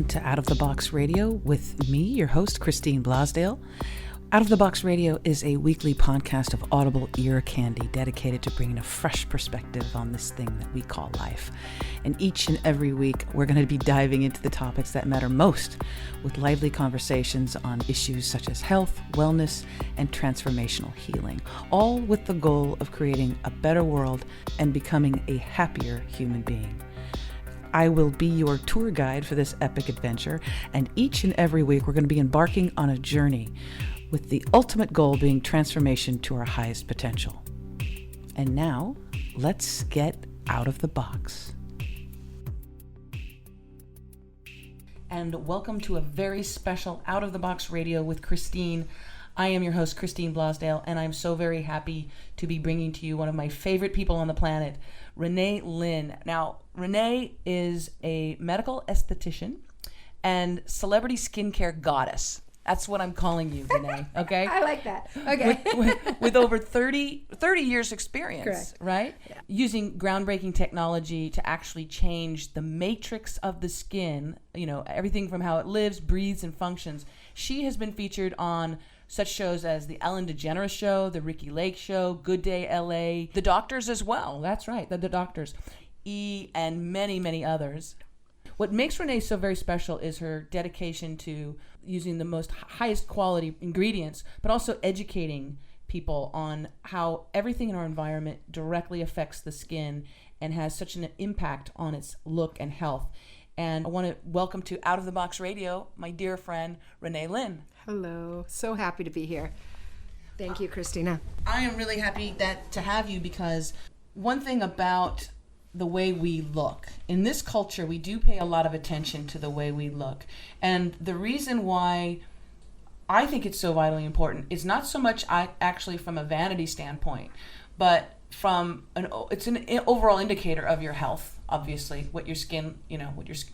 welcome to Out of the Box Radio with me, your host, Christine Blasdale. Out of the Box Radio is a weekly podcast of audible ear candy dedicated to bringing a fresh perspective on this thing that we call life. And each and every week, we're going to be diving into the topics that matter most with lively conversations on issues such as health, wellness, and transformational healing, all with the goal of creating a better world and becoming a happier human being. I will be your tour guide for this epic adventure, and each and every week, we're going to be embarking on a journey with the ultimate goal being transformation to our highest potential. And now, let's get out of the box. And welcome to a very special Out of the Box Radio with Christine. I am your host, Christine Blasdale, and I'm so very happy to be bringing to you one of my favorite people on the planet, Renee Lynn. Now, Renee is a medical esthetician and celebrity skincare goddess. That's what I'm calling you, Renee, okay? I like that. Okay. With over 30 years experience, correct, right? Yeah. Using groundbreaking technology to actually change the matrix of the skin, everything from how it lives, breathes, and functions. She has been featured on such shows as The Ellen DeGeneres Show, The Ricky Lake Show, Good Day LA, The Doctors as well. That's right, The Doctors, and many, many others. What makes Renee so very special is her dedication to using the most highest quality ingredients, but also educating people on how everything in our environment directly affects the skin and has such an impact on its look and health. And I want to welcome to Out of the Box Radio, my dear friend, Renee Lynn. Hello. So happy to be here. Thank you, Christina. I am really happy to have you because one thing about the way we look. In this culture, we do pay a lot of attention to the way we look. And the reason why I think it's so vitally important is not so much actually from a vanity standpoint, but from it's an overall indicator of your health, obviously, what your skin,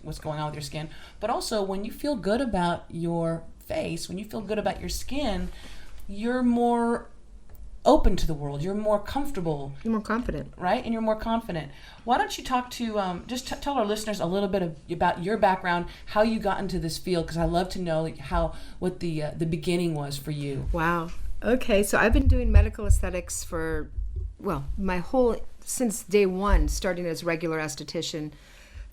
what's going on with your skin, but also when you feel good about your face, when you feel good about your skin, you're more open to the world. You're more comfortable. You're more confident. Right? And you're more confident. Why don't you talk to, tell our listeners a little bit about your background, how you got into this field, because I love to know what the beginning was for you. Wow. Okay, so I've been doing medical aesthetics for, since day one, starting as regular esthetician,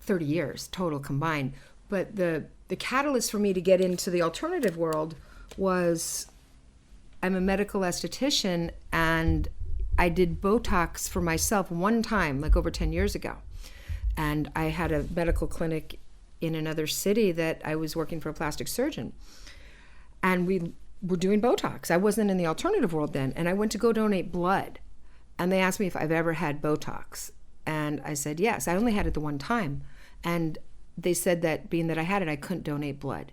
30 years total combined. But the catalyst for me to get into the alternative world was I'm a medical esthetician, and I did Botox for myself one time, like over 10 years ago. And I had a medical clinic in another city that I was working for a plastic surgeon. And we were doing Botox. I wasn't in the alternative world then. And I went to go donate blood. And they asked me if I've ever had Botox. And I said, yes. I only had it the one time. And they said that being that I had it, I couldn't donate blood.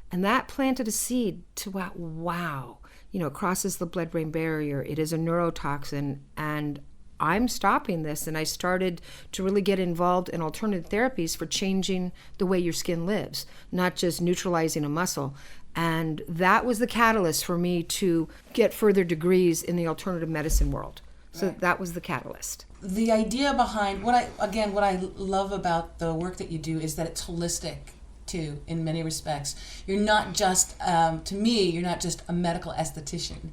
And that planted a seed to, wow. It crosses the blood-brain barrier. It is a neurotoxin, and I'm stopping this. And I started to really get involved in alternative therapies for changing the way your skin lives, not just neutralizing a muscle. And that was the catalyst for me to get further degrees in the alternative medicine world. So right. That was the catalyst. The idea behind what I love about the work that you do is that it's holistic. Too, in many respects. You're not just, to me, you're not just a medical esthetician.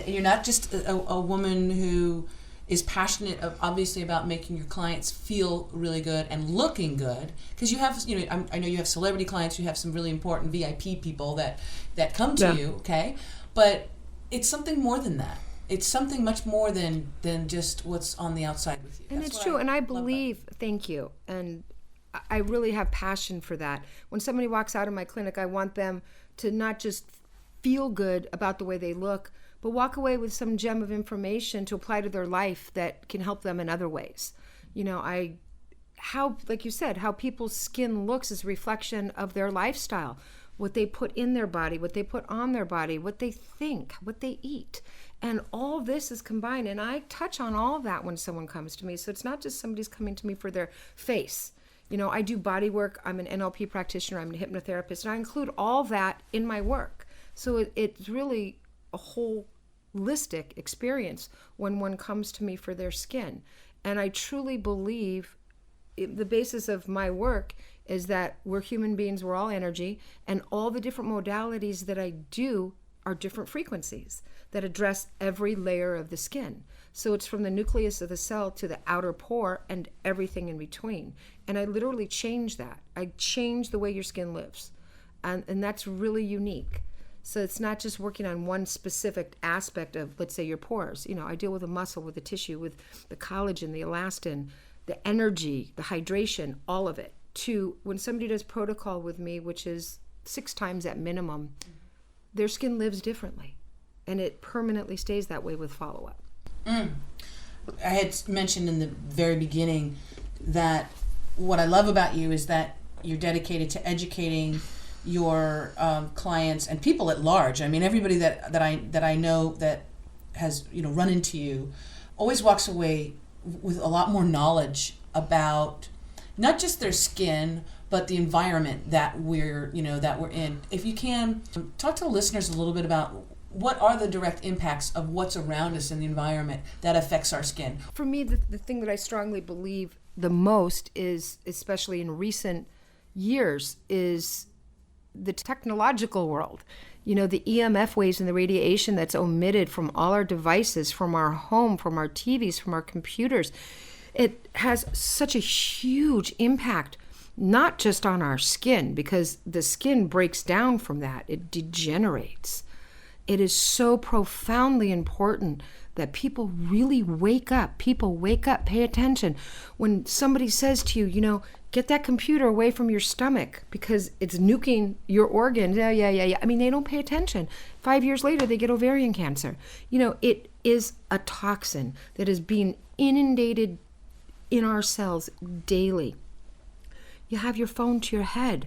You're not just a woman who is passionate, obviously, about making your clients feel really good and looking good. Because you have, I know you have celebrity clients, you have some really important VIP people that come to you, okay? But it's something more than that. It's something much more than just what's on the outside with you. And it's true, and I believe, thank you, and I really have passion for that. When somebody walks out of my clinic, I want them to not just feel good about the way they look, but walk away with some gem of information to apply to their life that can help them in other ways. Like you said, how people's skin looks is a reflection of their lifestyle, what they put in their body, what they put on their body, what they think, what they eat. And all this is combined, and I touch on all of that when someone comes to me. So it's not just somebody's coming to me for their face. I do body work. I'm an NLP practitioner. I'm a hypnotherapist. And I include all that in my work. So it's really a holistic experience when one comes to me for their skin. And I truly believe the basis of my work is that we're human beings, we're all energy, and all the different modalities that I do are different frequencies that address every layer of the skin. So it's from the nucleus of the cell to the outer pore and everything in between. And I literally change that. I change the way your skin lives. And that's really unique. So it's not just working on one specific aspect of, let's say, your pores. You know, I deal with the muscle, with the tissue, with the collagen, the elastin, the energy, the hydration, all of it. To when somebody does protocol with me, which is 6 times at minimum, their skin lives differently. And it permanently stays that way with follow-up. I had mentioned in the very beginning that what I love about you is that you're dedicated to educating your clients and people at large. I mean, everybody that I know that has run into you always walks away with a lot more knowledge about not just their skin, but the environment that we're in. If you can talk to the listeners a little bit about what are the direct impacts of what's around us in the environment that affects our skin. For me, the thing that I strongly believe the most is, especially in recent years, is the technological world. The EMF waves and the radiation that's emitted from all our devices, from our home, from our TVs, from our computers. It has such a huge impact, not just on our skin, because the skin breaks down from that. It degenerates. It is so profoundly important that people really wake up. People wake up, pay attention. When somebody says to you, get that computer away from your stomach because it's nuking your organs. Yeah. I mean, they don't pay attention. 5 years later, they get ovarian cancer. It is a toxin that is being inundated in our cells daily. You have your phone to your head.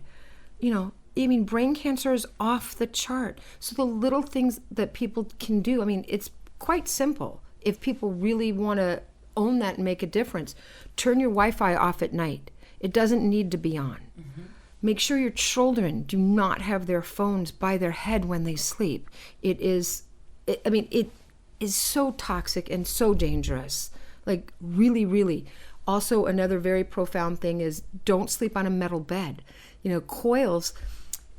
Brain cancer is off the chart. So the little things that people can do, it's quite simple. If people really want to own that and make a difference, turn your Wi-Fi off at night. It doesn't need to be on. Mm-hmm. Make sure your children do not have their phones by their head when they sleep. It is so toxic and so dangerous. Like really, really. Also, another very profound thing is don't sleep on a metal bed. Coils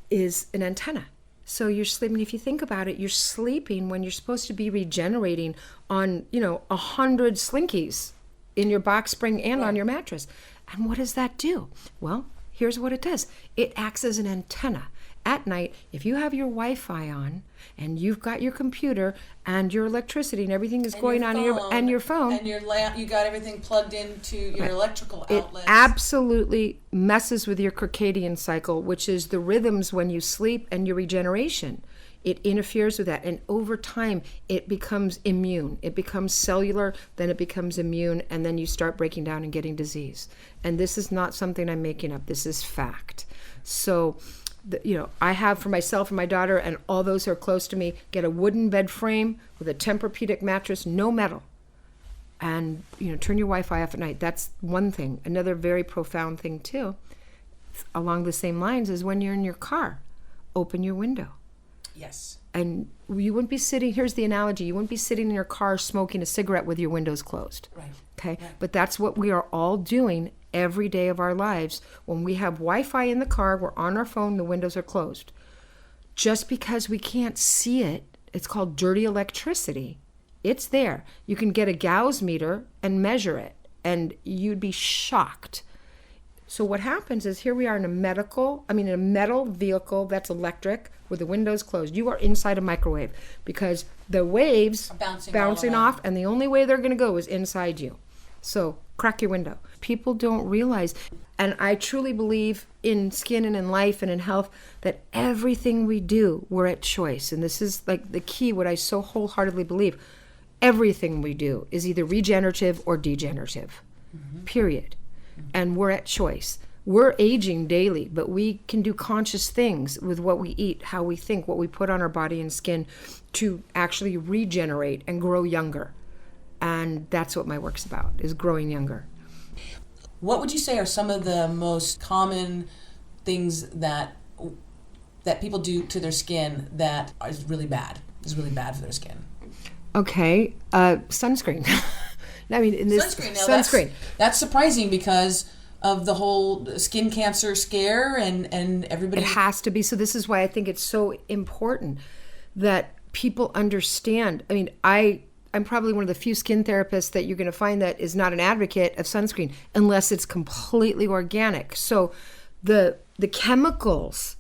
is an antenna. So you're sleeping, if you think about it, you're sleeping when you're supposed to be regenerating on, 100 slinkies in your box spring and on your mattress. And what does that do? Well, here's what it does. It acts as an antenna. At night, if you have your Wi-Fi on and you've got your computer and your electricity and everything is going on and your phone and your lamp, you got everything plugged into your electrical outlets. It absolutely messes with your circadian cycle, which is the rhythms when you sleep and your regeneration. It interferes with that, and over time it becomes immune. It becomes cellular, then it becomes immune, and then you start breaking down and getting disease. And this is not something I'm making up. This is fact. So I have for myself and my daughter and all those who are close to me, get a wooden bed frame with a Tempur-Pedic mattress, no metal. And, turn your Wi-Fi off at night. That's one thing. Another very profound thing, too, along the same lines, is when you're in your car, open your window. Yes. And you wouldn't be sitting, here's the analogy, you wouldn't be sitting in your car smoking a cigarette with your windows closed. Right. Okay? Right. But that's what we are all doing every day of our lives. When we have Wi-Fi in the car, we're on our phone, the windows are closed. Just because we can't see it, it's called dirty electricity. It's there. You can get a Gauss meter and measure it, and you'd be shocked. So what happens is, here we are in a metal vehicle that's electric with the windows closed. You are inside a microwave because the waves bouncing off, and the only way they're going to go is inside you. So crack your window. People don't realize, and I truly believe in skin and in life and in health, that everything we do, we're at choice. And this is like the key, what I so wholeheartedly believe. Everything we do is either regenerative or degenerative, period. And we're at choice. We're aging daily, but we can do conscious things with what we eat, how we think, what we put on our body and skin to actually regenerate and grow younger. And that's what my work's about, is growing younger. What would you say are some of the most common things that people do to their skin that is really bad for their skin? Okay, sunscreen. Sunscreen. That's surprising because of the whole skin cancer scare and everybody. It has to be. So this is why I think it's so important that people understand. I mean, I'm probably one of the few skin therapists that you're going to find that is not an advocate of sunscreen unless it's completely organic. So the chemicals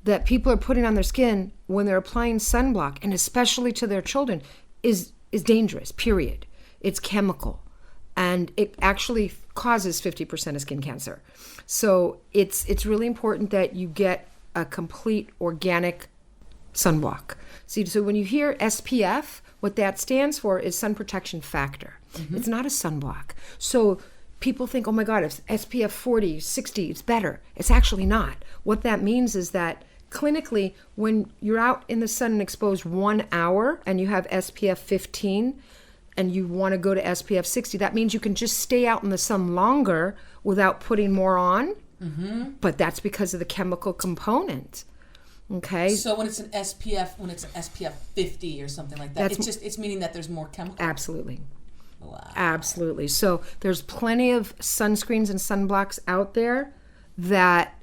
that people are putting on their skin when they're applying sunblock, and especially to their children, is dangerous, period. It's chemical. And it actually causes 50% of skin cancer. So it's really important that you get a complete organic sunblock. See, so when you hear SPF, what that stands for is sun protection factor. Mm-hmm. It's not a sunblock. So people think, oh my God, if SPF 40, 60, it's better. It's actually not. What that means is that clinically, when you're out in the sun and exposed 1 hour and you have SPF 15 and you want to go to SPF 60, that means you can just stay out in the sun longer without putting more on. Mm-hmm. But that's because of the chemical component. Okay. So when it's an SPF 50 or something like that, it's meaning that there's more chemical. Absolutely. Wow. Absolutely. So there's plenty of sunscreens and sunblocks out there that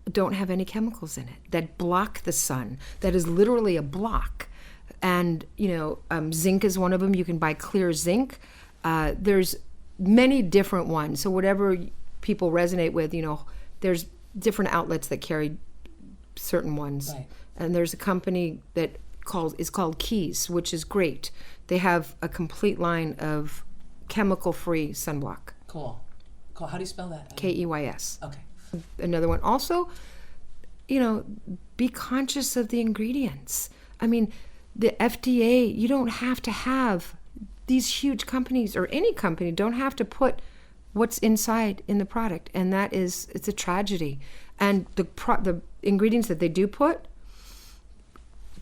don't have any chemicals in it, that block the sun, that is literally a block. And, zinc is one of them. You can buy clear zinc. There's many different ones. So whatever people resonate with, there's different outlets that carry certain ones. Right. And there's a company that is called Keys, which is great. They have a complete line of chemical-free sunblock. Cool. How do you spell that? Keys. Okay. Another one. Also, be conscious of the ingredients. I mean, the FDA, you don't have to have these huge companies, or any company don't have to put what's inside in the product, and it's a tragedy. And the ingredients that they do put,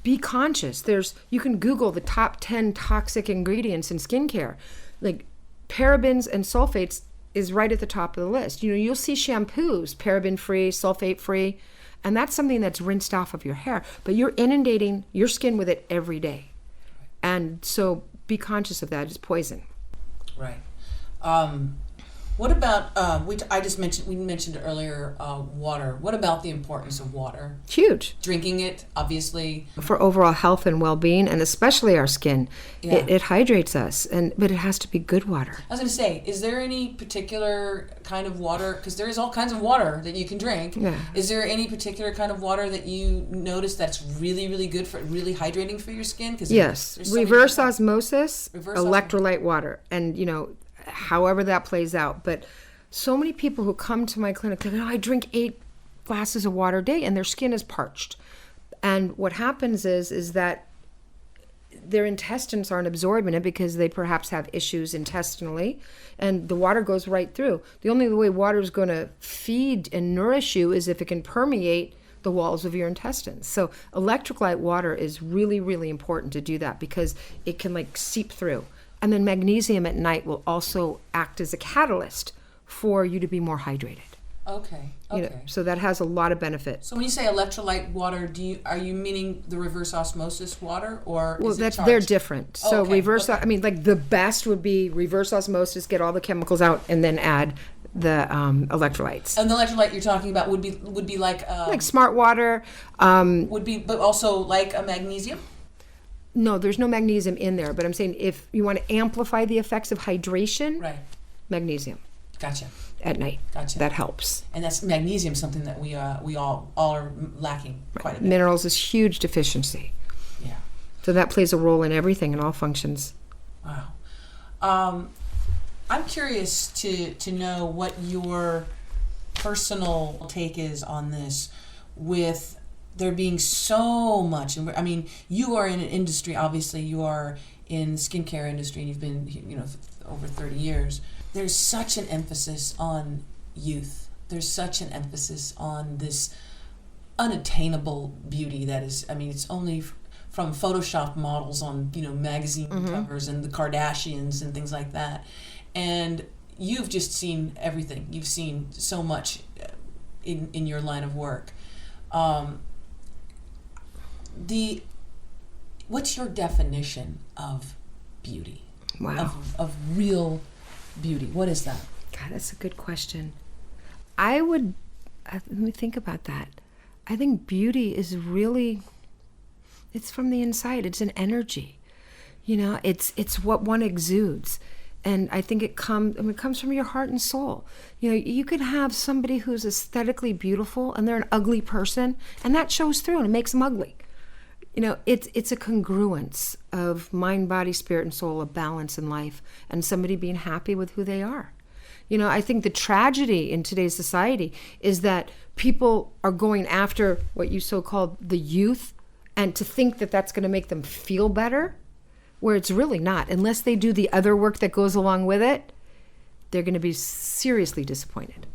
be conscious. You can Google the top 10 toxic ingredients in skincare. Like parabens and sulfates is right at the top of the list. You'll see shampoos, paraben-free, sulfate-free, and that's something that's rinsed off of your hair. But you're inundating your skin with it every day. And so be conscious of that. It's poison. Right. What about, we mentioned earlier, water. What about the importance of water? Huge. Drinking it, obviously. For overall health and well-being, and especially our skin. Yeah. It hydrates us, but it has to be good water. I was going to say, is there any particular kind of water, because there is all kinds of water that you can drink. Yeah. Is there any particular kind of water that you notice that's really, really good for, really hydrating for your skin? Yes. Reverse osmosis, electrolyte water. And, however that plays out. But so many people who come to my clinic, they're like, I drink 8 glasses of water a day, and their skin is parched. And what happens is that their intestines aren't absorbing it because they perhaps have issues intestinally, and the water goes right through. The only way water is going to feed and nourish you is if it can permeate the walls of your intestines. So electrolyte water is really, really important to do that because it can seep through. And then magnesium at night will also act as a catalyst for you to be more hydrated. Okay. So that has a lot of benefit. So when you say electrolyte water, are you meaning the reverse osmosis water, or is it charged? They're different. So the best would be reverse osmosis, get all the chemicals out, and then add the electrolytes. And the electrolyte you're talking about would be like smart water. But also like a magnesium. No, there's no magnesium in there, but I'm saying if you want to amplify the effects of hydration, right. Magnesium. Gotcha. At night. Gotcha. That helps. And that's magnesium, something that we all are lacking quite a bit. Minerals is huge deficiency. Yeah. So that plays a role in everything, in all functions. Wow. I'm curious to know what your personal take is on this, with there being so much, and I mean, you are in an industry, obviously you are in the skincare industry, and you've been, over 30 years. There's such an emphasis on youth. There's such an emphasis on this unattainable beauty that is, it's only from Photoshop models on, magazine covers and the Kardashians and things like that. And you've just seen everything. You've seen so much in your line of work. What's your definition of beauty? Wow. Of real beauty? What is that? God, that's a good question. I would, let me think about that. I think beauty is really, it's from the inside. It's an energy. You know, it's what one exudes. And I think it comes from your heart and soul. You know, you could have somebody who's aesthetically beautiful and they're an ugly person, and that shows through and it makes them ugly. You know, it's a congruence of mind, body, spirit, and soul, a balance in life, and somebody being happy with who they are. You know, I think the tragedy in today's society is that people are going after what you so-called the youth, and to think that that's going to make them feel better, where it's really not. Unless they do the other work that goes along with it, they're going to be seriously disappointed.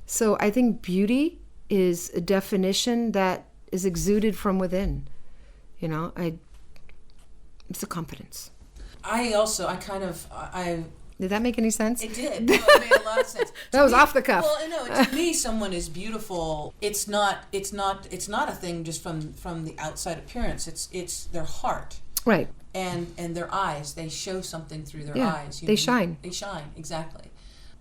So I think beauty is a definition that is exuded from within. You know, it's a confidence. Did that make any sense? It did. No, it made a lot of sense. That was off the cuff. Well, no, to me, someone is beautiful. It's not a thing just from the outside appearance. It's their heart. Right. And their eyes. They show something through their eyes. They shine. They shine, exactly.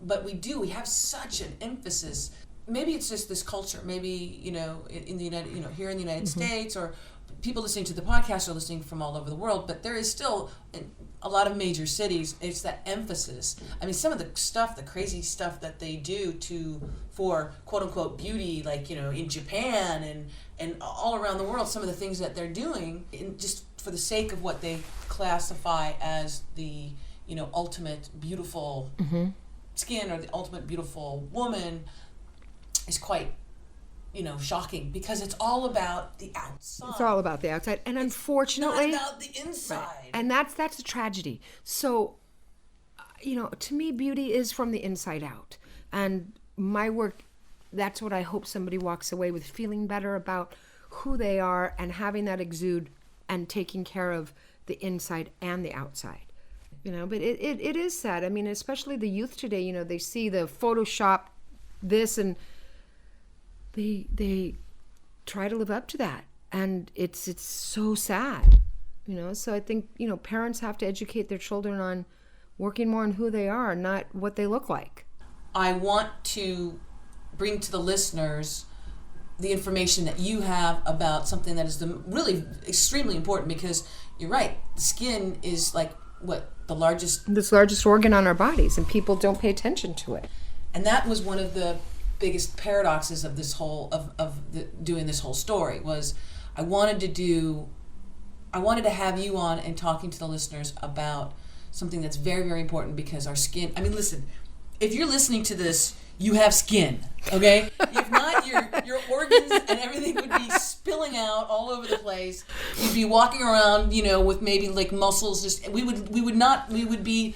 But we have such an emphasis. Maybe it's just this culture. Maybe, you know, in the United, you know, here in the United States, or people listening to the podcast are listening from all over the world, but there is still in a lot of major cities, it's that emphasis. I mean, some of the crazy stuff that they do for quote unquote beauty, like, you know, in Japan and all around the world, some of the things that they're doing just for the sake of what they classify as the, you know, ultimate beautiful skin or the ultimate beautiful woman is quite, you know, shocking, because it's all about the outside. It's all about the outside, and unfortunately, not about the inside. Right. And that's a tragedy. So, you know, to me, beauty is from the inside out. And my work, that's what I hope somebody walks away with, feeling better about who they are and having that exude and taking care of the inside and the outside. You know, but it is sad. I mean, especially the youth today, you know, they see the Photoshop this, and they try to live up to that, and it's so sad, you know. So I think, you know, parents have to educate their children on working more on who they are, not what they look like. I want to bring to the listeners the information that you have about something that is really extremely important, because you're right, the skin is like the largest organ on our bodies, and people don't pay attention to it. And that was one of the biggest paradoxes of this whole doing this whole story. Was I wanted to have you on and talking to the listeners about something that's very, very important, because our skin, I mean, listen, if you're listening to this, you have skin, okay? If not, your organs and everything would be spilling out all over the place. You'd be walking around, you know, with maybe like muscles. Just we would be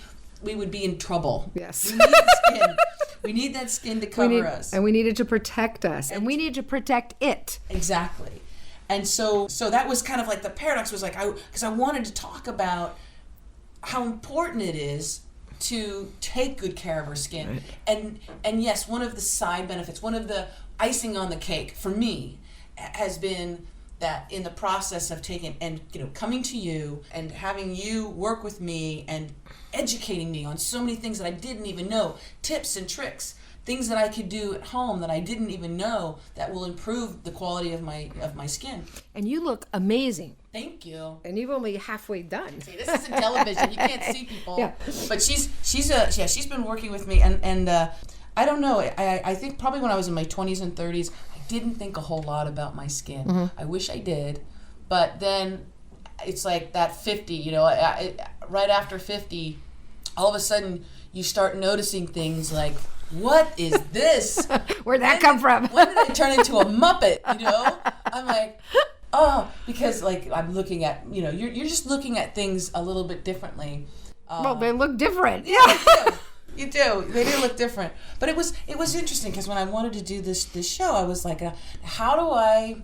in trouble. Yes. We need the skin. We need that skin to cover us. And we need it to protect us. And we need to protect it. Exactly. And so that was kind of like the paradox, was like, because I wanted to talk about how important it is to take good care of our skin. Right. And yes, one of the side benefits, one of the icing on the cake for me has been that in the process of taking and, you know, coming to you and having you work with me and educating me on so many things that I didn't even know, tips and tricks, things that I could do at home that I didn't even know, that will improve the quality of my skin. And you look amazing. Thank you. And you've only halfway done. See, this isn't television. You can't see people. Yeah. But she's been working with me, and I don't know. I think probably when I was in my 20s and 30s, I didn't think a whole lot about my skin. Mm-hmm. I wish I did, but then it's like that 50. You know, right after 50, all of a sudden you start noticing things like, what is this? Where'd that come from? When did I turn into a Muppet? You know, I'm like, oh, because like I'm looking at, you know, you're just looking at things a little bit differently. Well, they look different. Yeah, you do. They do look different. But it was interesting, because when I wanted to do this show, I was like, how do I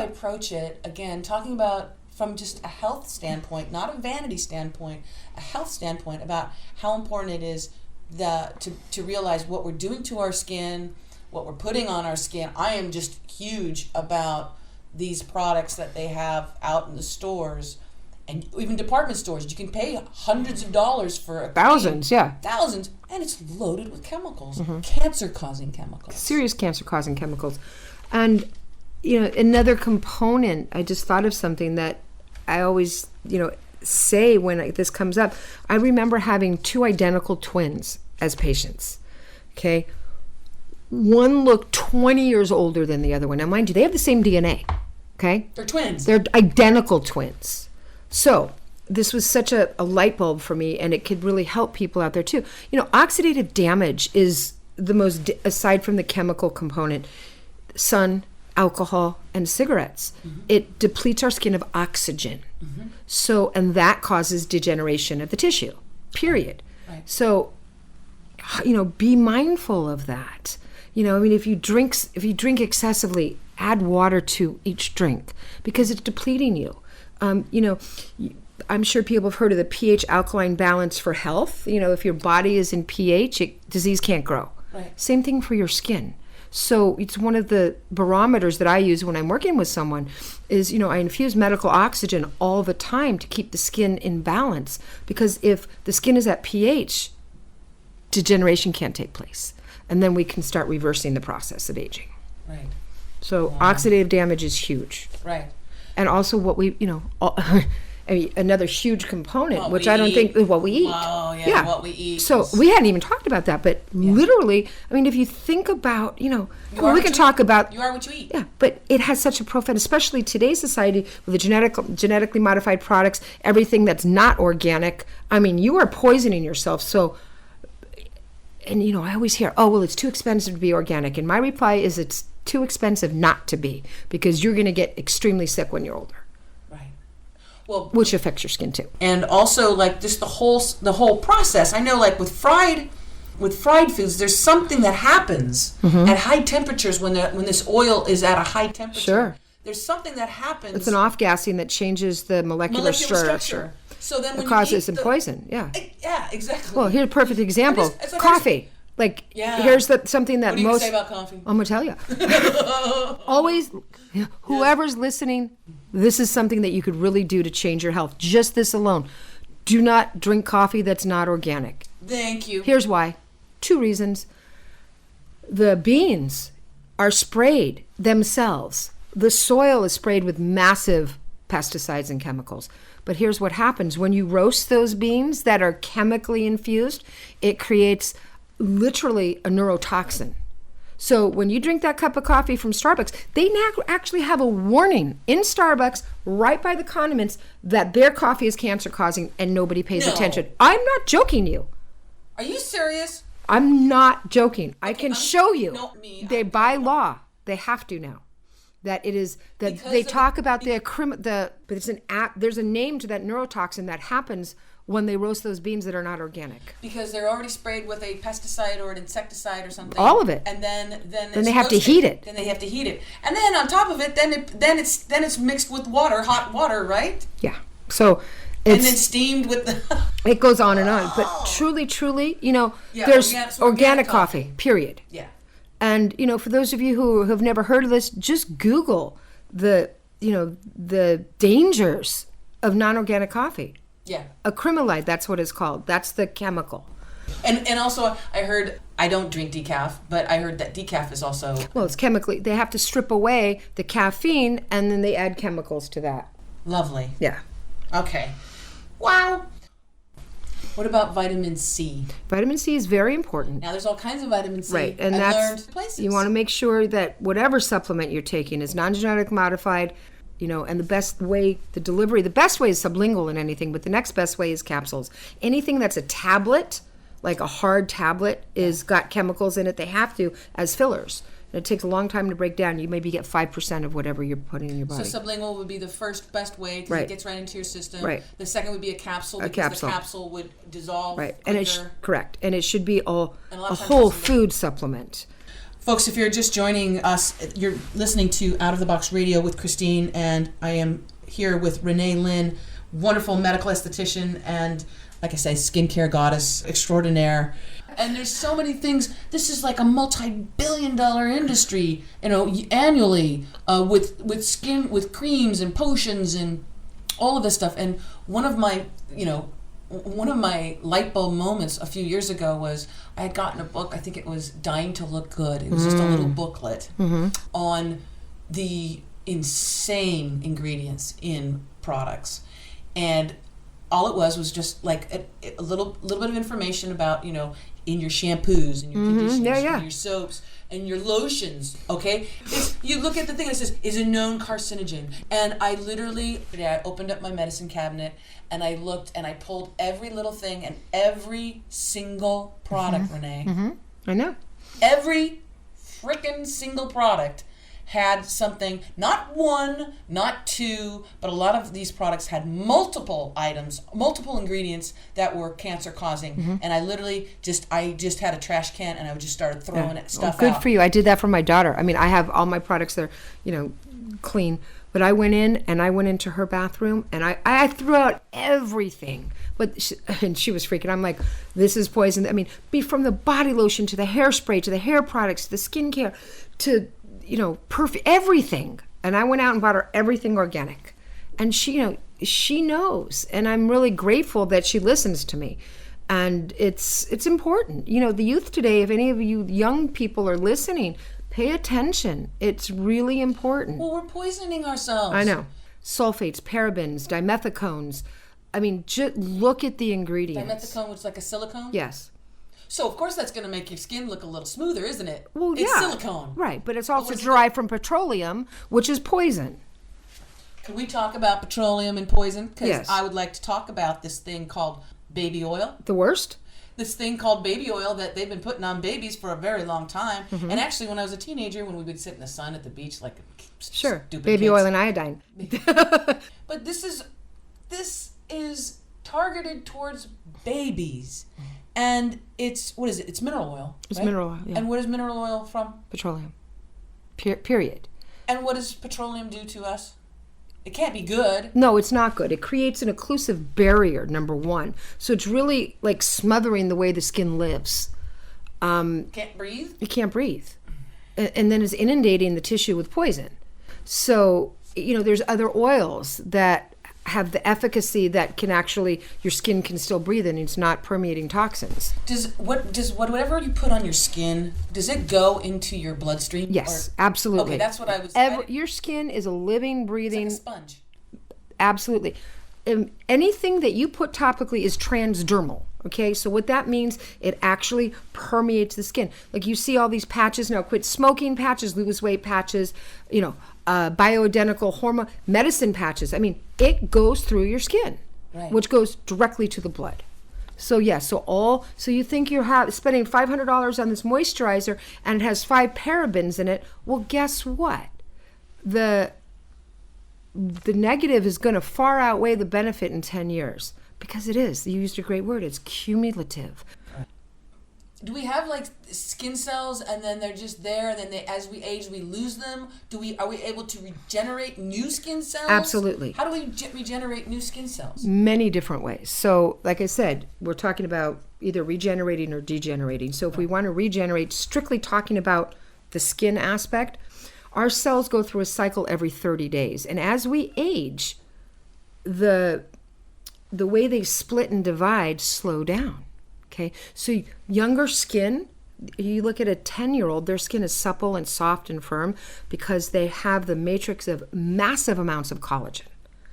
approach it? Again, talking about from just a health standpoint, not a vanity standpoint, a health standpoint, about how important it is to realize what we're doing to our skin, what we're putting on our skin. I am just huge about these products that they have out in the stores, And even department stores, you can pay hundreds of dollars for a Thousands, cream. yeah. Thousands, and it's loaded with chemicals, cancer-causing chemicals. Serious cancer-causing chemicals. And, another component, I just thought of something that I always, say when this comes up. I remember having 2 identical twins as patients, okay? One looked 20 years older than the other one. Now, mind you, they have the same DNA, okay? They're twins. They're identical twins. So this was such a light bulb for me, and it could really help people out there too. Oxidative damage is the most, aside from the chemical component, sun, alcohol, and cigarettes. It depletes our skin of oxygen. So, and that causes degeneration of the tissue, period. Right. So, be mindful of that. If you drink excessively, add water to each drink because it's depleting you. I'm sure people have heard of the pH alkaline balance for health. If your body is in pH, disease can't grow. Right. Same thing for your skin. So it's one of the barometers that I use when I'm working with someone is, I infuse medical oxygen all the time to keep the skin in balance, because if the skin is at pH, degeneration can't take place. And then we can start reversing the process of aging. Right. So oxidative damage is huge. Right. And also what we, another huge component, what which we I don't eat. think is what we eat. Oh, yeah, what we eat. So we hadn't even talked about that, but literally, if you think about, we can talk about. You are what you eat. Yeah, but it has such a profound, especially today's society with the genetically modified products, everything that's not organic. You are poisoning yourself. So, and I always hear, oh, well, it's too expensive to be organic. And my reply is it's too expensive not to be, because you're going to get extremely sick when you're older. Right. Well, which affects your skin too. And also, just the whole process. I know, with fried foods, there's something that happens at high temperatures when this oil is at a high temperature. Sure. There's something that happens. It's an off-gassing that changes the molecular structure. So then when it causes you eat poison. Yeah. Yeah, exactly. Well, here's a perfect example. Coffee. Here's something that what do you most. say about coffee? I'm gonna tell you. Always, whoever's listening, this is something that you could really do to change your health. Just this alone. Do not drink coffee that's not organic. Thank you. Here's why. 2 reasons. The beans are sprayed themselves. The soil is sprayed with massive pesticides and chemicals. But here's what happens. When you roast those beans that are chemically infused, it creates literally a neurotoxin. So when you drink that cup of coffee from Starbucks, they now actually have a warning in Starbucks right by the condiments that their coffee is cancer causing, and nobody pays attention. I'm not joking you. Are you serious? I'm not joking. Okay, I can show you. By law, they have to now. That it is that because they talk about but it's an app. There's a name to that neurotoxin that happens when they roast those beans that are not organic. Because they're already sprayed with a pesticide or an insecticide or something. All of it. And then they have to heat it. Then they have to heat it. And then on top of it, then it's mixed with water, hot water, right? Yeah. So and then steamed with the it goes on and on. But truly, there's organic coffee, period. Yeah. And for those of you who have never heard of this, just Google the dangers of non-organic coffee. Yeah. Acrylamide, that's what it's called. That's the chemical. And also I don't drink decaf, but I heard that decaf is also well, it's chemically. They have to strip away the caffeine and then they add chemicals to that. Lovely. Yeah. Okay. Wow. What about vitamin C? Vitamin C is very important. Now, there's all kinds of vitamin C. Right, and you want to make sure that whatever supplement you're taking is non-genetic modified, and the best way is sublingual in anything, but the next best way is capsules. Anything that's a tablet, like a hard tablet, is got chemicals in it. They have to, as fillers. It takes a long time to break down. You maybe get 5% of whatever you're putting in your body. So sublingual would be the first best way because it gets right into your system. Right. The second would be a capsule because the capsule would dissolve quicker. And correct. And it should be a whole food supplement. Folks, if you're just joining us, you're listening to Out of the Box Radio with Christine, and I am here with Renee Lynn, wonderful medical esthetician and, like I say, skincare goddess extraordinaire. And there's so many things. This is like a multi-billion-dollar industry, annually, with creams and potions and all of this stuff. And one of my light bulb moments a few years ago was I had gotten a book, I think it was Dying to Look Good. It was just a little booklet on the insane ingredients in products. And all it was just like a little bit of information about, in your shampoos and your conditioners and your soaps and your lotions, okay? You look at the thing and it says, is a known carcinogen. And I opened up my medicine cabinet and I looked and I pulled every little thing and every single product, Renee. I know. Every freaking single product had something, not one, not two, but a lot of these products had multiple items, multiple ingredients that were cancer causing. And I just had a trash can and I just started throwing stuff out. Good for you. I did that for my daughter. I mean, I have all my products that are, clean, but I went into her bathroom and I threw out everything. But she was freaking. I'm like, this is poison. I mean, from the body lotion to the hairspray to the hair products to the skincare to everything. And I went out and bought her everything organic. And she knows. And I'm really grateful that she listens to me. And it's important. The youth today, if any of you young people are listening, pay attention. It's really important. Well, we're poisoning ourselves. I know. Sulfates, parabens, dimethicones. I mean, just look at the ingredients. Dimethicone, which is like a silicone? Yes. So, of course, that's going to make your skin look a little smoother, isn't it? Well, it's silicone. Right, but it's also derived from petroleum, which is poison. Can we talk about petroleum and poison? Because yes. I would like to talk about this thing called baby oil. The worst? This thing called baby oil that they've been putting on babies for a very long time. And actually, when I was a teenager, when we would sit in the sun at the beach like stupid baby kids. Oil and iodine. But this is targeted towards babies. And it's mineral oil. It's right? mineral oil, yeah. And what is mineral oil from? Petroleum. Period. And what does petroleum do to us? It can't be good. No, it's not good. It creates an occlusive barrier, number one. So it's really like smothering the way the skin lives. Can't breathe? You can't breathe. And then it's inundating the tissue with poison. So, there's other oils that have the efficacy that can actually, your skin can still breathe and it's not permeating toxins. Whatever you put on your skin, does it go into your bloodstream? Yes, absolutely. Okay, that's what I was... your skin is a living, breathing... It's like a sponge. Absolutely. Anything that you put topically is transdermal. Okay, so what that means, it actually permeates the skin. Like you see all these patches now, quit smoking patches, lose weight patches, bioidentical hormone medicine patches. I mean, it goes through your skin, right, which goes directly to the blood. So so you think you're spending $500 on this moisturizer and it has 5 parabens in it. Well, guess what? The negative is going to far outweigh the benefit in 10 years. Because it is. You used a great word. It's cumulative. Do we have like skin cells and then they're just there and then as we age we lose them? Are we able to regenerate new skin cells? Absolutely. How do we regenerate new skin cells? Many different ways. So like I said, we're talking about either regenerating or degenerating. So if we want to regenerate, strictly talking about the skin aspect, our cells go through a cycle every 30 days. And as we age, the way they split and divide slow down. Okay, so younger skin, you look at a 10-year-old, their skin is supple and soft and firm because they have the matrix of massive amounts of collagen.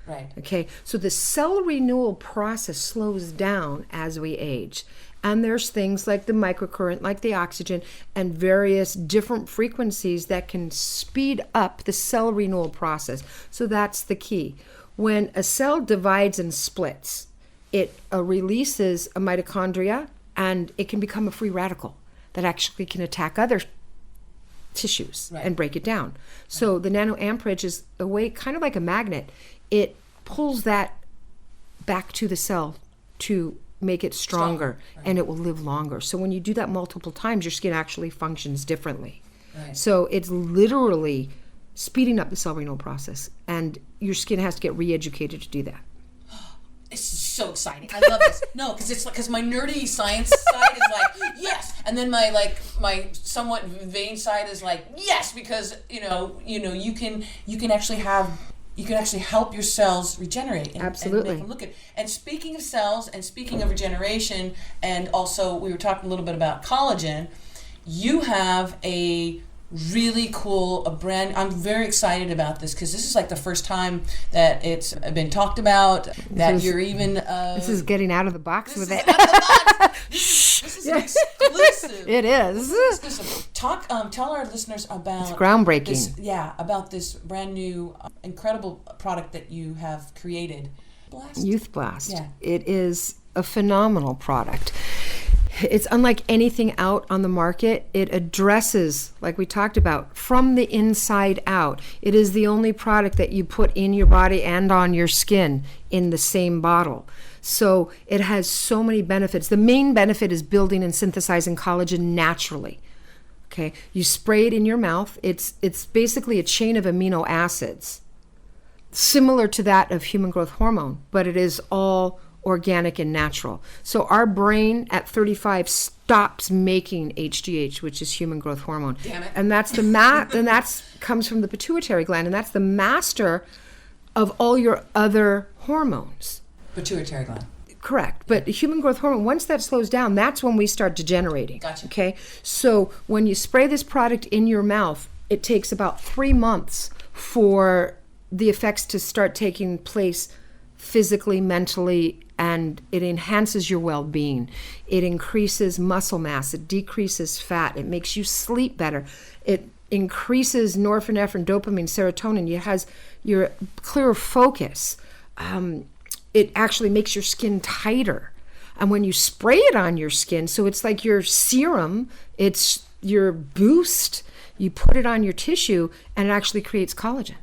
Right. Okay, so the cell renewal process slows down as we age. And there's things like the microcurrent, like the oxygen, and various different frequencies that can speed up the cell renewal process. So that's the key. When a cell divides and splits, it releases a mitochondria and it can become a free radical that actually can attack other tissues and break it down. So the nanoamperage is a way, kind of like a magnet. It pulls that back to the cell to make it stronger. And it will live longer. So when you do that multiple times, your skin actually functions differently. Right. So it's literally speeding up the cell renewal process, and your skin has to get re-educated to do that. It's so exciting. I love this. No, because my nerdy science side is like, yes, and then my somewhat vain side is like, yes, because you can actually have you can actually help your cells regenerate and Absolutely. make them look good. And speaking of cells and speaking of regeneration, and also we were talking a little bit about collagen, you have a really cool, brand. I'm very excited about this because this is like the first time that it's been talked about, that you're even... this is getting out of the box with it. This is exclusive. It is. Exclusive. Tell our listeners about... It's groundbreaking. About this brand new, incredible product that you have created. Youth Blast. Yeah. It is a phenomenal product. It's unlike anything out on the market. It addresses, like we talked about, from the inside out. It is the only product that you put in your body and on your skin in the same bottle. So it has so many benefits. The main benefit is building and synthesizing collagen naturally. Okay, you spray it in your mouth. It's basically a chain of amino acids, similar to that of human growth hormone, but it is all organic and natural. So our brain at 35 stops making HGH, which is human growth hormone. Damn it. And that's and comes from the pituitary gland, and that's the master of all your other hormones. Pituitary gland. Correct. But human growth hormone, once that slows down, that's when we start degenerating. Gotcha. Okay? So when you spray this product in your mouth, it takes about 3 months for the effects to start taking place physically, mentally, and it enhances your well-being. It increases muscle mass. It decreases fat. It makes you sleep better. It increases norepinephrine, dopamine, serotonin. It has your clearer focus. It actually makes your skin tighter. And when you spray it on your skin, so it's like your serum, it's your boost. You put it on your tissue, and it actually creates collagen.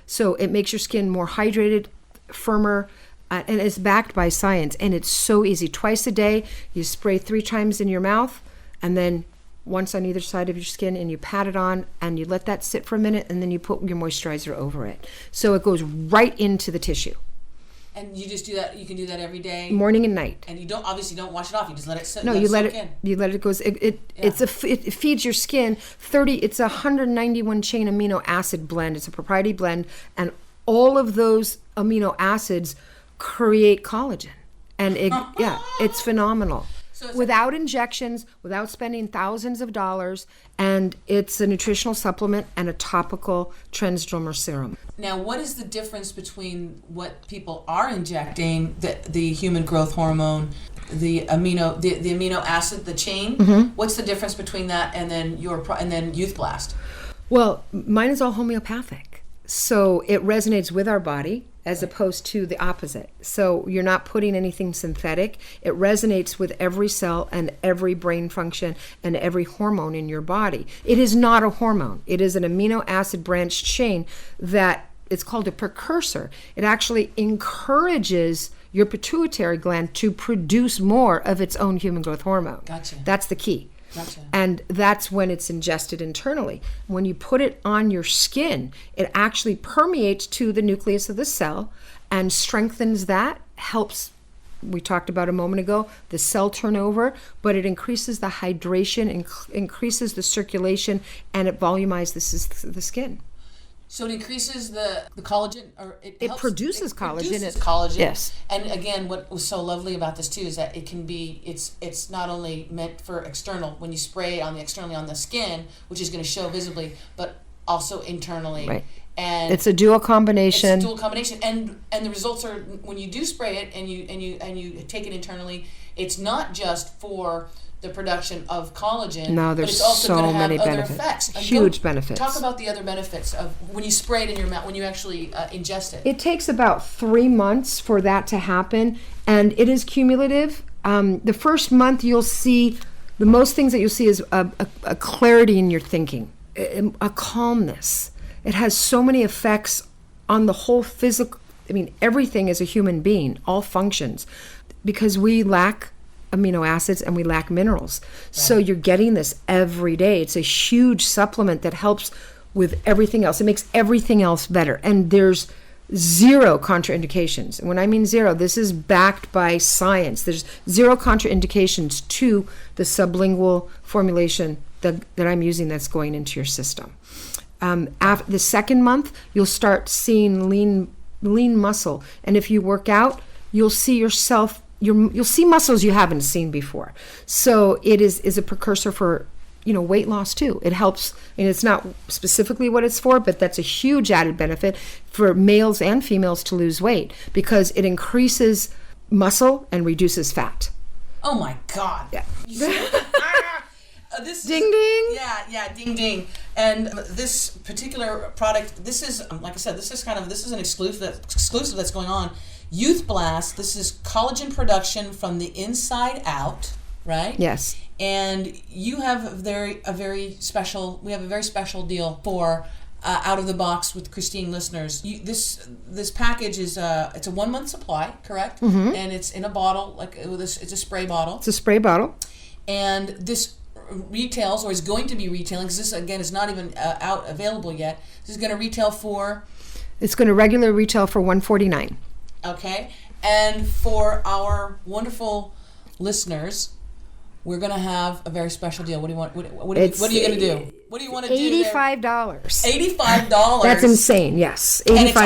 So it makes your skin more hydrated, firmer, and it's backed by science. And it's so easy. Twice a day, you spray 3 times in your mouth, and then once on either side of your skin, and you pat it on, and you let that sit for a minute, and then you put your moisturizer over it. So it goes right into the tissue. And you just do that. You can do that every day, morning and night. And you don't wash it off. You just let it sit. No, you let it go. It feeds your skin 30. It's a 191 chain amino acid blend. It's a proprietary blend, and all of those amino acids create collagen, and it's phenomenal. So without injections, without spending thousands of dollars, and it's a nutritional supplement and a topical transdermal serum. Now, what is the difference between what people are injecting, the human growth hormone, the amino acid, the chain? Mm-hmm. What's the difference between that and then Youth Blast? Well, mine is all homeopathic, so it resonates with our body, as opposed to the opposite. So you're not putting anything synthetic. It resonates with every cell and every brain function and every hormone in your body. It is not a hormone. It is an amino acid branched chain that it's called a precursor. It actually encourages your pituitary gland to produce more of its own human growth hormone. Gotcha. That's the key. Gotcha. And that's when it's ingested internally. When you put it on your skin, it actually permeates to the nucleus of the cell and strengthens that, helps, we talked about a moment ago, the cell turnover, but it increases the hydration, increases the circulation, and it volumizes the skin. So it increases the collagen, or it produces collagen. Collagen. Yes. And again, what was so lovely about this too is that it can be, it's not only meant for external, when you spray externally on the skin, which is going to show visibly, but also internally. Right. And it's a dual combination. And the results are, when you do spray it and you take it internally, it's not just for the production of collagen. No, there's but it's also so going to have many other benefits. Effects. Huge benefits. Talk about the other benefits of when you spray it in your mouth, when you actually ingest it. It takes about 3 months for that to happen, and it is cumulative. The first month you'll see, the most things that you'll see is a clarity in your thinking, a calmness. It has so many effects on the whole physical, everything as a human being, all functions, because we lack amino acids and we lack minerals. Right. So you're getting this every day. It's a huge supplement that helps with everything else. It makes everything else better. And there's 0 contraindications. And when I mean 0, this is backed by science. There's 0 contraindications to the sublingual formulation that I'm using that's going into your system. The second month, you'll start seeing lean muscle, and if you work out, you'll see yourself. You'll see muscles you haven't seen before. So it is a precursor for weight loss too. It helps, and it's not specifically what it's for, but that's a huge added benefit for males and females to lose weight because it increases muscle and reduces fat. Oh my God! Yeah. This ding ding. Yeah, ding ding. And this particular product, this is like I said, this is an exclusive that's going on. Youth Blast. This is collagen production from the inside out, right? Yes. And you have a very special deal for out of the box with Christine listeners. This package is it's a 1 month supply, correct? Mm-hmm. And it's in a bottle, it's a spray bottle. It's a spray bottle. And this retails, or is going to be retailing, because this again is not even out available yet. This is going to retail for. It's going to regular retail for $149. Okay, and for our wonderful listeners, we're going to have a very special deal. What do you want? What are you going to do? What do you want to do? $85. $85. That's insane. Yes, $85. And it's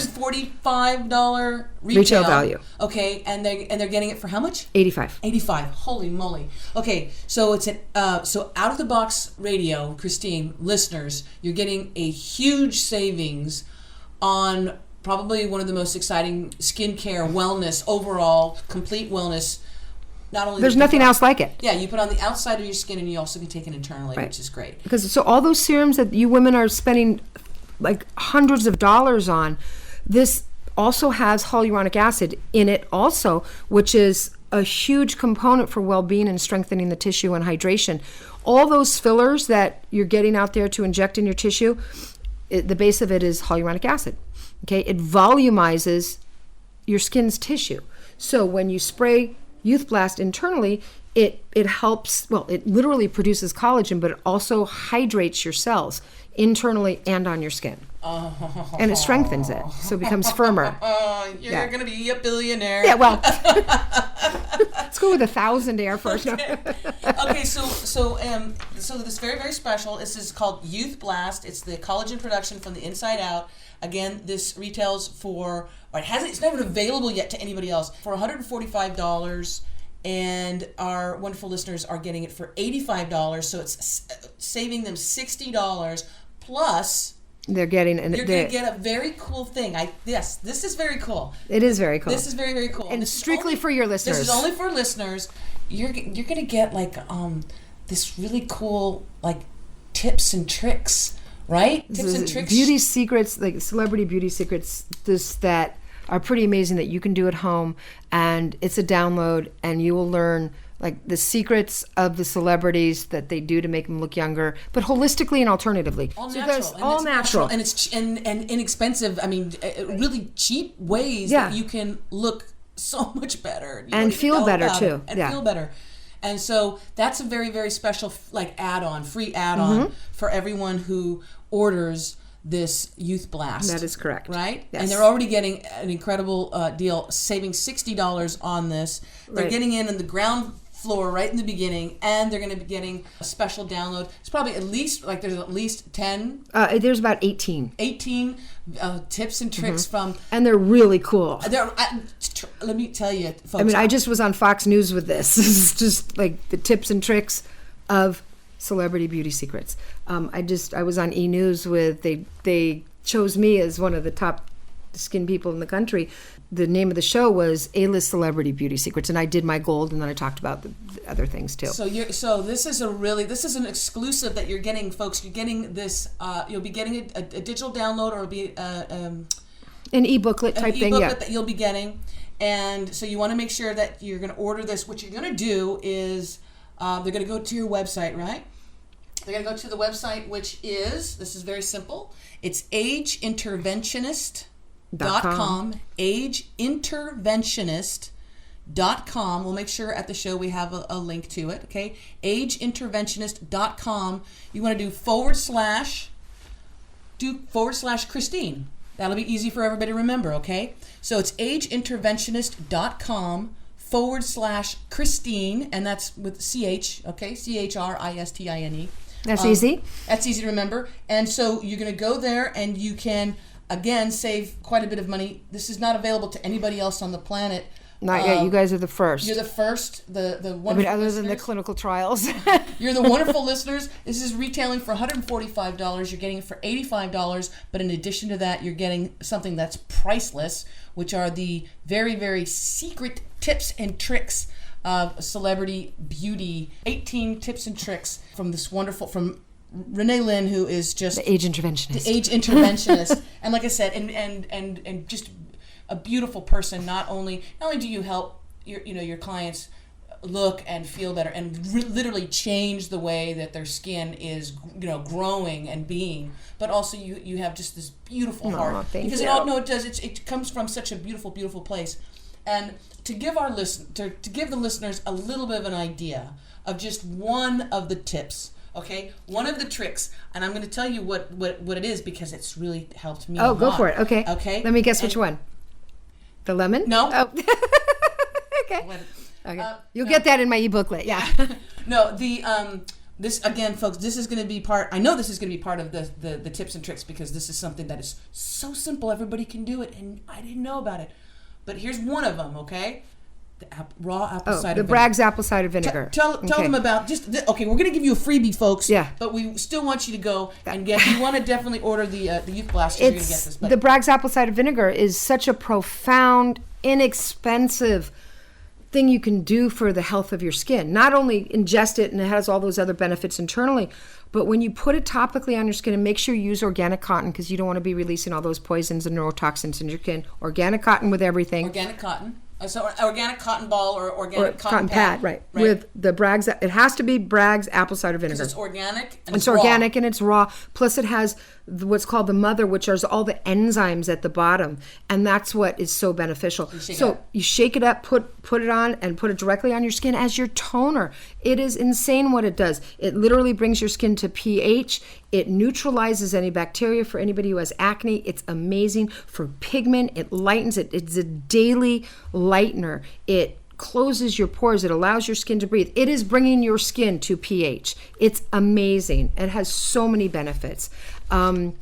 $145 retail value. Okay, and they're getting it for how much? $85. Holy moly. Okay, so it's so out of the box radio, Christine listeners, you're getting a huge savings on probably one of the most exciting skincare, wellness, overall complete wellness. Not only there's nothing else like it. Yeah, you put on the outside of your skin, and you also can take it internally, right, which is great. Because so all those serums that you women are spending like hundreds of dollars on, this also has hyaluronic acid in it also, which is a huge component for well-being and strengthening the tissue and hydration. All those fillers that you're getting out there to inject in your tissue, the base of it is hyaluronic acid. Okay, it volumizes your skin's tissue. So when you spray Youth Blast internally, it helps, it literally produces collagen, but it also hydrates your cells internally and on your skin. Oh. And it strengthens it, so it becomes firmer. You're going to be a billionaire. Yeah, well, let's go with 1,000 air first. Okay, so this very, very special, this is called Youth Blast. It's the collagen production from the inside out. Again, this retails for, it's not even available yet to anybody else, for $145, and our wonderful listeners are getting it for $85, so it's saving them $60, plus you're going to get a very cool thing. This is very cool. It is very cool. This is very, very cool. And this strictly for your listeners. This is only for listeners. You're going to get this really cool tips and tricks. Right? Tips and tricks. Beauty secrets, like celebrity beauty secrets, that are pretty amazing that you can do at home. And it's a download, and you will learn the secrets of the celebrities that they do to make them look younger, but holistically and alternatively. All natural. And it's and inexpensive. I mean, really cheap ways that you can look so much better. And feel better too. Feel better. And so that's a very, very special free add-on for everyone who orders this Youth Blast. That is correct. Right? Yes. And they're already getting an incredible deal, saving $60 on this. They're right. getting in the ground floor right in the beginning, and they're going to be getting a special download. It's probably there's at least 10. There's about 18. 18 tips and tricks from. And they're really cool. Let me tell you, folks. I mean, I just was on Fox News with this. This is just the tips and tricks of celebrity beauty secrets. I was on E! News with, they chose me as one of the top skin people in the country. The name of the show was A-List Celebrity Beauty Secrets, and I did my gold, and then I talked about the other things too. So this is an exclusive that you're getting, folks. You're getting this. You'll be getting a digital download, or it'll be an e-booklet type thing. Yeah, that you'll be getting, and so you want to make sure that you're going to order this. What you're going to do is they're going to go to your website, right? They're going to go to the website, which is, this is very simple. It's ageinterventionist.com, ageinterventionist.com. We'll make sure at the show we have a link to it, okay? ageinterventionist.com. You want to do / Christine. That'll be easy for everybody to remember, okay? So it's ageinterventionist.com / Christine, and that's with CH, okay? CHRISTINE. That's easy. That's easy to remember. And so you're going to go there and you can, again, save quite a bit of money. This is not available to anybody else on the planet. Not yet. You guys are the first. You're the first. The wonderful other listeners. than the clinical trials. You're the wonderful listeners. This is retailing for $145. You're getting it for $85. But in addition to that, you're getting something that's priceless, which are the very, very secret tips and tricks of celebrity beauty. 18 tips and tricks from Renee Lynn, who is just the age interventionist. And like I said, and just a beautiful person. Not only do you help your clients look and feel better and literally change the way that their skin is growing and being, but also you have just this beautiful heart, because it comes from such a beautiful place. And to give the listeners a little bit of an idea of just one of the tips, okay, one of the tricks, and I'm going to tell you what it is, because it's really helped me. Go for it. Okay. Let me guess which one. The lemon? No. Oh. Okay. You'll get that in my e-booklet. Yeah. No, this again, folks. This is going to be part. I know this is going to be part of the tips and tricks, because this is something that is so simple. Everybody can do it, and I didn't know about it. But here's one of them. Okay. The raw apple cider vinegar. The Bragg's apple cider vinegar. Tell them about we're going to give you a freebie, folks. Yeah. But we still want you to go and get. You want to definitely order the Youth Blast. You're going to get this. The Bragg's apple cider vinegar is such a profound, inexpensive thing you can do for the health of your skin. Not only ingest it, and it has all those other benefits internally, but when you put it topically on your skin, and make sure you use organic cotton, because you don't want to be releasing all those poisons and neurotoxins in your skin. Organic cotton with everything. Organic cotton. So organic cotton ball or organic cotton pad, right? With the Bragg's, it has to be Bragg's apple cider vinegar. Because it's organic and it's organic and it's raw. Plus, it has what's called the mother, which is all the enzymes at the bottom, and that's what is so beneficial. You shake it up, put it on, and put it directly on your skin as your toner. It is insane what it does. It literally brings your skin to pH. It neutralizes any bacteria for anybody who has acne. It's amazing for pigment. It lightens it. It's a daily lightener. It closes your pores. It allows your skin to breathe. It is bringing your skin to pH. It's amazing. It has so many benefits. I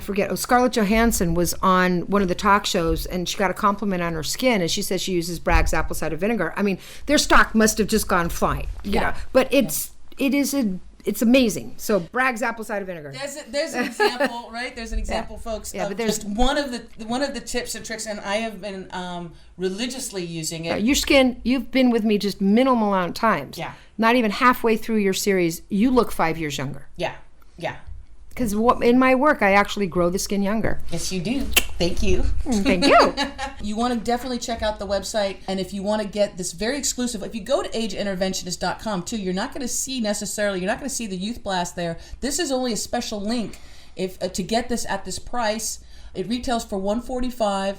forget. Scarlett Johansson was on one of the talk shows, and she got a compliment on her skin, and she says she uses Bragg's apple cider vinegar. I mean, their stock must have just gone flying. But it's amazing. So Bragg's apple cider vinegar. There's an example, right? There's an example, folks. But there's just one of the tips and tricks, and I have been religiously using it. Your skin, you've been with me just minimal amount of times. Yeah. Not even halfway through your series, you look 5 years younger. Yeah. Because in my work, I actually grow the skin younger. Yes, you do. Thank you. Thank you. You want to definitely check out the website. And if you want to get this very exclusive, if you go to ageinterventionist.com too, you're not going to see the Youth Blast there. This is only a special link to get this at this price. It retails for $145.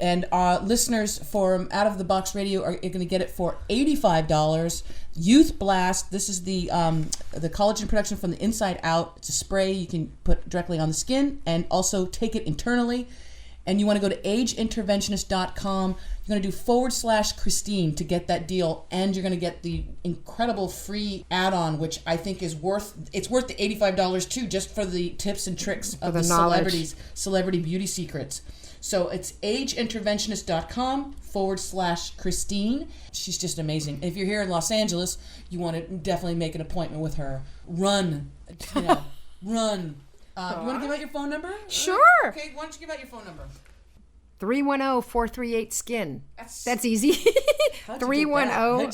And our listeners for Out of the Box Radio are going to get it for $85. Youth Blast. This is the collagen production from the inside out. It's a spray you can put directly on the skin and also take it internally. And you want to go to ageinterventionist.com. You're going to do /Christine to get that deal, and you're going to get the incredible free add-on, which I think is worth the $85 too, just for the tips and tricks of the celebrity beauty secrets. So it's ageinterventionist.com /Christine. She's just amazing. If you're here in Los Angeles, you want to definitely make an appointment with her. Run. Run. You want to give out your phone number? Sure. Okay, why don't you give out your phone number? 310-438-SKIN. That's easy. 310.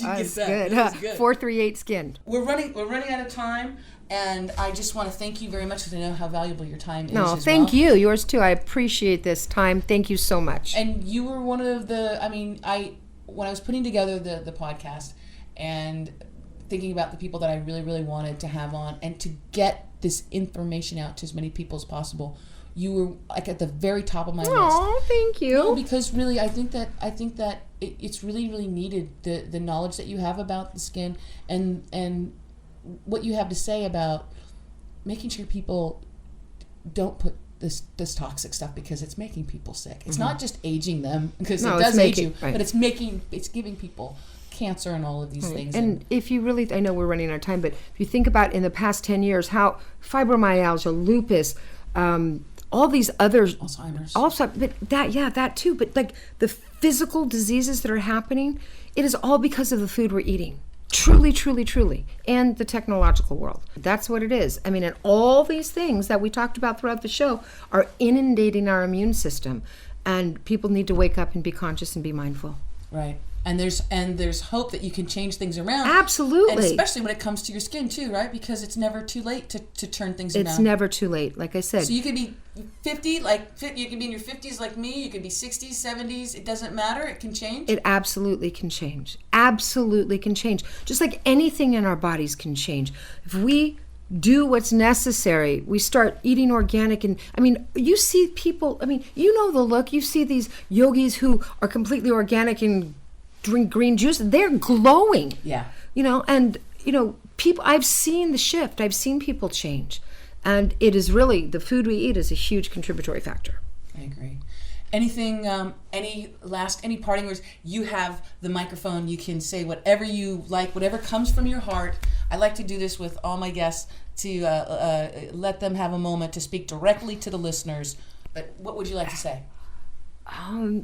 That's good. 438-SKIN. We're running out of time. And I just want to thank you very much, because I know how valuable your time is. No, thank you. Yours too. I appreciate this time. Thank you so much. And you were one of the, when I was putting together the podcast and thinking about the people that I really, really wanted to have on and to get this information out to as many people as possible, you were like at the very top of my list. Oh, thank you. No, because really, I think that it's really, really needed, the knowledge that you have about the skin and what you have to say about making sure people don't put this toxic stuff because it's making people sick. It's not just aging them because No, it does age you, right. but it's giving people cancer and all of these things. And if you really, I know we're running out of time, but if you think about in the past 10 years how fibromyalgia, lupus, all these others, Alzheimer's. Also, but that too. But like the physical diseases that are happening, it is all because of the food we're eating. Truly, truly, truly. And the technological world. That's what it is. I mean, and all these things that we talked about throughout the show are inundating our immune system. And people need to wake up and be conscious and be mindful. Right. And there's hope that you can change things around. Absolutely. And especially when it comes to your skin too, right? Because it's never too late to turn things around. It's never too late, like I said. So you could be 50, you can be in your 50s like me, you could be 60s, 70s, it doesn't matter, it can change. It absolutely can change. Absolutely can change. Just like anything in our bodies can change. If we do what's necessary, we start eating organic, and I mean, you see people, I mean, you know the look, you see these yogis who are completely organic and drink green juice, they're glowing. Yeah. And people, I've seen the shift. I've seen people change. And it is really, the food we eat is a huge contributory factor. I agree. Anything, any parting words? You have the microphone. You can say whatever you like, whatever comes from your heart. I like to do this with all my guests to let them have a moment to speak directly to the listeners. But what would you like to say?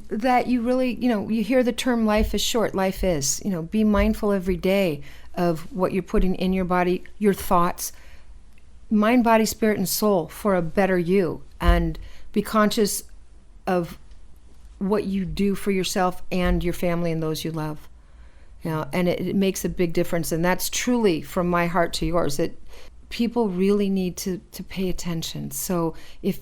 That you really, you hear the term life is short, life is. Be mindful every day of what you're putting in your body, your thoughts, mind, body, spirit, and soul for a better you. And be conscious of what you do for yourself and your family and those you love. And it makes a big difference. And that's truly from my heart to yours, that people really need to pay attention. So if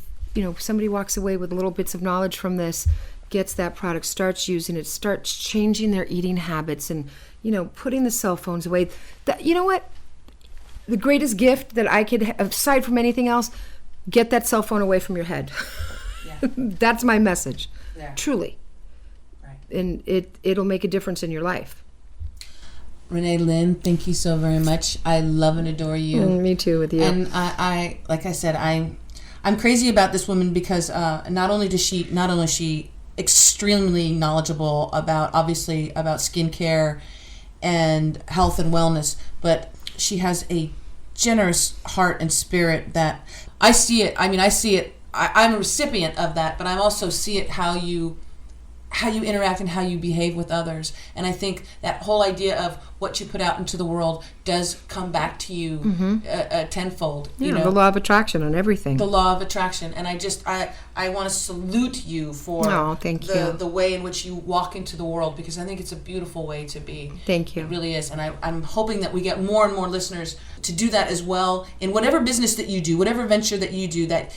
somebody walks away with little bits of knowledge from this, gets that product, starts using it, starts changing their eating habits and, putting the cell phones away. You know what? The greatest gift that I could, aside from anything else, get that cell phone away from your head. Yeah. That's my message. Yeah. Truly. Right. And it'll make a difference in your life. Renee Lynn, thank you so very much. I love and adore you. Me too, with you. And I like I said, I'm crazy about this woman because not only is she extremely knowledgeable about skincare and health and wellness, but she has a generous heart and spirit that I see it. I mean, I see it. I'm a recipient of that, but I also see it how you interact and how you behave with others. And I think that whole idea of what you put out into the world does come back to you tenfold. The law of attraction on everything. The law of attraction. And I want to salute you for the way in which you walk into the world, because I think it's a beautiful way to be. Thank you. It really is. And I'm hoping that we get more and more listeners to do that as well in whatever business that you do, whatever venture that you do, that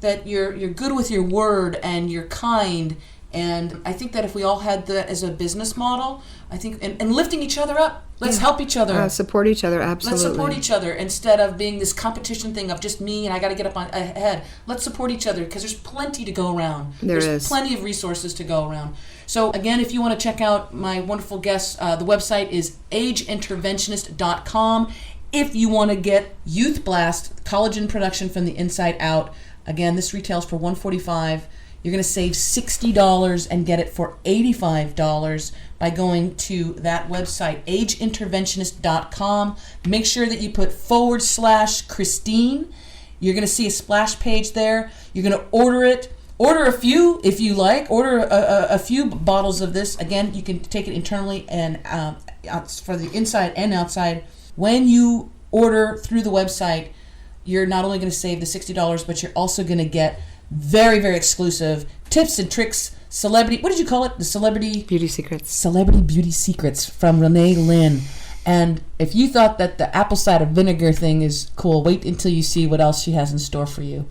that you're good with your word and you're kind. And I think that if we all had that as a business model, I think, and lifting each other up, let's help each other. Support each other, absolutely. Let's support each other instead of being this competition thing of just me and I got to get up ahead. Let's support each other because there's plenty to go around. There's plenty of resources to go around. So again, if you want to check out my wonderful guests, the website is ageinterventionist.com. If you want to get Youth Blast, collagen production from the inside out, again, this retails for $145. You're going to save $60 and get it for $85 by going to that website, ageinterventionist.com. Make sure that you put /Christine. You're going to see a splash page there. You're going to order it. Order a few if you like. Order a few bottles of this. Again, you can take it internally and for the inside and outside. When you order through the website, you're not only going to save the $60, but you're also going to get very, very exclusive tips and tricks, what did you call it? The celebrity beauty secrets. Celebrity beauty secrets from Renee Lynn. And if you thought that the apple cider vinegar thing is cool, wait until you see what else she has in store for you.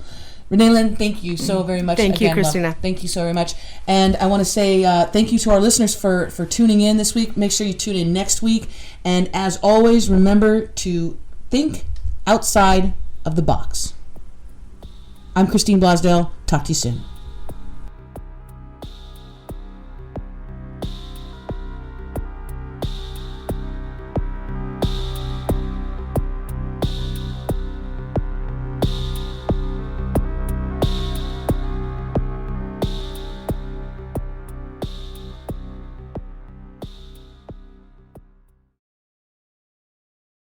Renee Lynn, thank you so very much. Thank you, Christina. Thank you so very much. And I want to say thank you to our listeners for tuning in this week. Make sure you tune in next week. And as always, remember to think outside of the box. I'm Christine Blasdale. Talk to you soon.